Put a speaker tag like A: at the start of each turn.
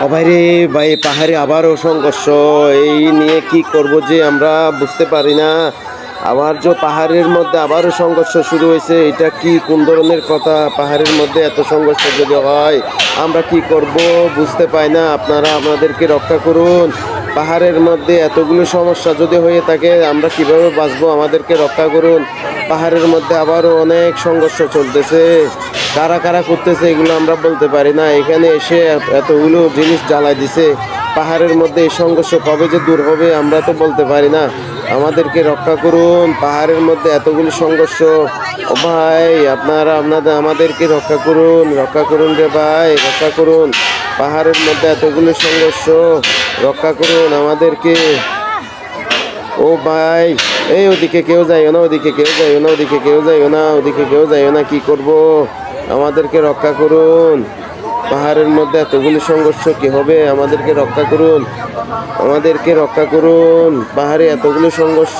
A: ও ভাই রে ভাই, পাহাড়ে আবারও সংঘর্ষ। এই নিয়ে কি করব যে আমরা বুঝতে পারি না। আবার যে পাহাড়ের মধ্যে আবারও সংঘর্ষ শুরু হয়েছে, এটা কি কোন ধরনের কথা? পাহাড়ের মধ্যে এত সংঘর্ষ যদি হয় আমরা কি করব বুঝতে পাই না। আপনারা আমাদেরকে রক্ষা করুন। পাহাড়ের মধ্যে এতগুলো সমস্যা যদি হয়ে থাকে আমরা কিভাবে বাঁচবো? আমাদেরকে রক্ষা করুন। পাহাড়ের মধ্যে আবারও অনেক সংঘর্ষ চলতেছে। কারা কারা করতেছে এগুলো আমরা বলতে পারি না। এখানে এসে এতগুলো জিনিস জ্বালাই দিছে। পাহাড়ের মধ্যে এই সংঘর্ষ কবে যে দূর হবে আমরা তো বলতে পারি না। আমাদেরকে রক্ষা করুন। পাহাড়ের মধ্যে এতগুলো সংঘর্ষ। ও ভাই, আপনাদের আমাদেরকে রক্ষা করুন রে ভাই, রক্ষা করুন। পাহাড়ের মধ্যে এতগুলো সংঘর্ষ, রক্ষা করুন আমাদেরকে। ও ভাই, এই ওদিকে কেউ যাইও না, ওদিকে কেউ যাইও না, ওদিকে কেউ যাইও না, ওদিকে কেউ যাইও না। কি করব? আমাদেরকে রক্ষা করুন। পাহাড়ের মধ্যে এতগুলি সংঘর্ষ কি হবে? আমাদেরকে রক্ষা করুন, আমাদেরকে রক্ষা করুন। পাহাড়ে এতগুলি সংঘর্ষ।